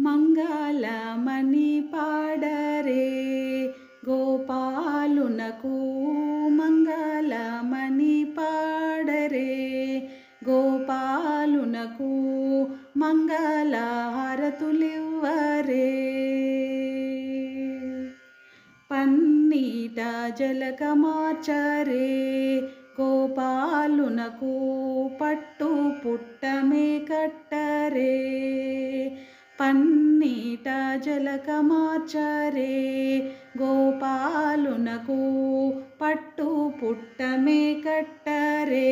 మంగళమని పాడరే గోపాలునకు మంగళమని పాడరే గోపాలునకు మంగళ హారతులివ్వరే పన్నీట జలక మార్చరే గోపాలునకు పట్టు పుట్టమే కట్టరే పన్నీట జలక మార్చరే గోపాలునకు పట్టు పుట్టమే కట్టరే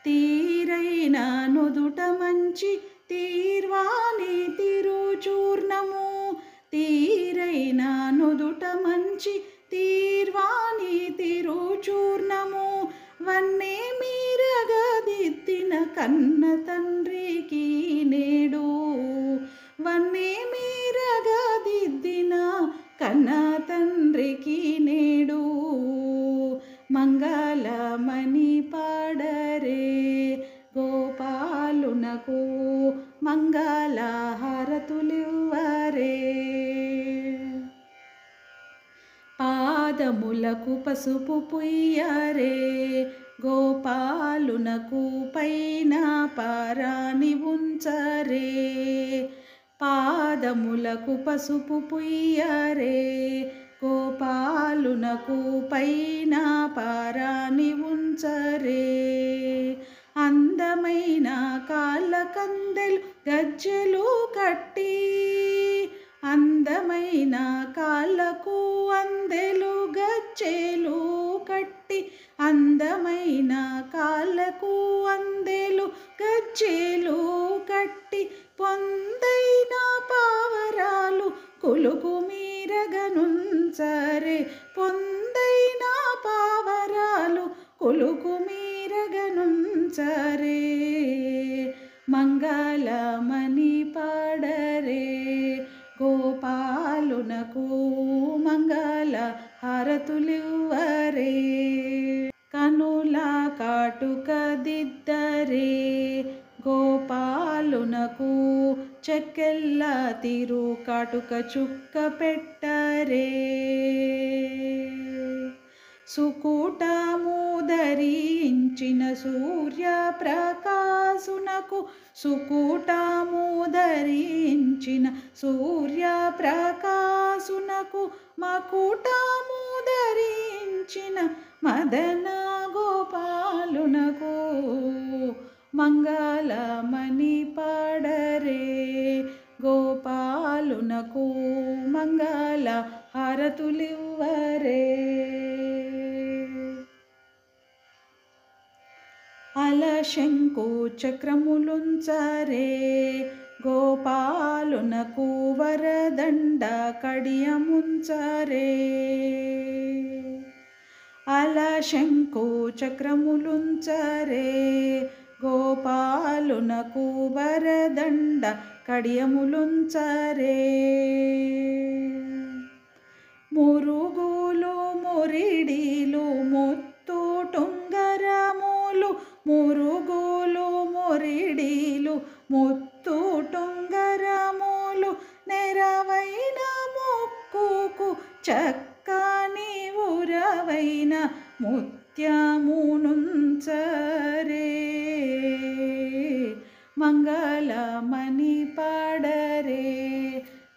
తీరైన నుదుట మంచి తీర్వాణి తిరుచూర్ణము తీరైన నుదుట మంచి తీర్వాణి తిరుచూర్ణము వన్నే మీరగదిద్దిన కన్న తండ్రికి నేడు వన్నే మీరగదిద్దిన కన్న తండ్రికి నేడు మంగళమని పాడరే గోపాలునకు మంగళ హారతులివ్వరే పాదములకు పసుపు పుయ్యరే గోపాలునకు పైన పారాని ఉంచరే పాదములకు పసుపు పుయ్యరే గోపాలునకు పైన పారాని ఉంచరే అందమైన కాళ్ళ కందెలు గజ్జెలు కట్టి అందమైన కాళ్ళకు అందెలు గజ్జెలు కట్టి అందమైన కాళ్ళకు అందెలు గజ్జెలు కట్టి పొందైన పావరాలు కొలుకు మీరగనుంచరే పొందైన పావరాలు కొలుకు మీరగనుంచరే మంగళమని పాడరే గోపాలునకు మంగళ హారతులివ్వరే కనుల కాటుక దిద్దరే గోపాలునకు చెక్కెల్ల తిరు కాటుక చుక్క పెట్టరే సుకుటము ధరించిన సూర్యప్రకాశునకు సుకుటము ధరించిన సూర్యప్రకాశునకు మకుటము ధరించిన మదన గోపాలునకు మంగళమని పాడరే గోపాలునకు మంగళ హారతులివ్వరే అలశంకు చక్రములుంచరే గోపాలునకు వరదండ కడియముంచరే అలశంకు చక్రములుంచరే గోపాలునకు వరదండ కడియములుంచరే మురుగులు మురిడిలు ముత్తుటుంగరములు మురుగులు మురిడిలు ముత్తుటుంగరములు నెరవైన ముక్కుకు చక్కని ఉరవైన ముత్యమునుంచరే మంగళమని పాడరే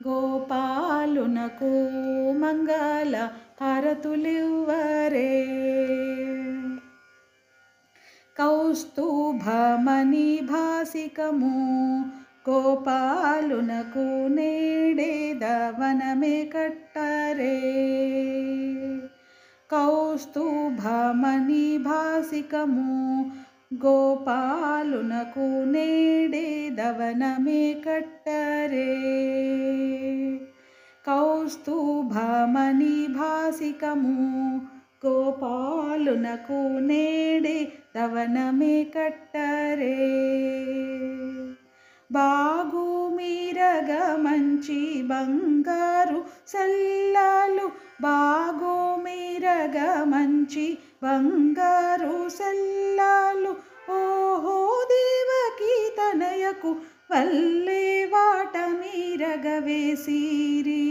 గోపాలునకు మంగళ హారతులివ్వరే కౌస్తుభమణి భాసికము గోపాలునకు నేడే దవనమే కట్టరే కౌస్తుభమణి భాసికము గోపాలునకు నేడే దవనమే కట్టరే కౌస్తుభమణి భాసికము గోపాలునకు నేడే దవనమే కట్టరే బాగు మీరగ మంచి బంగారు సల్లాలు బాగు మీరగ మంచి బంగారు సల్లాలు ఓహో దేవకి తనయ తనయకు వల్లే వాట మీరగవేసిరి.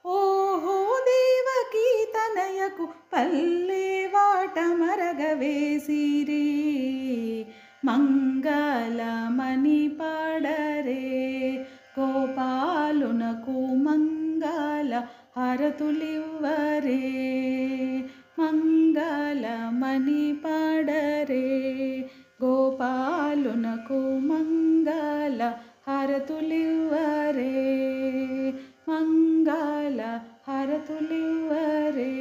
ఓహో దేవకీ తనయకు పల్లె వాట మరగవేసిరి. మంగళమణి పాడరే గోపాలునకు మంగళ హారతులివ్వరే. మంగళమణి పాడరే గోపాలునకు మంగళ హారతులివ్వరే. మంగళ హారతులివ్వరే.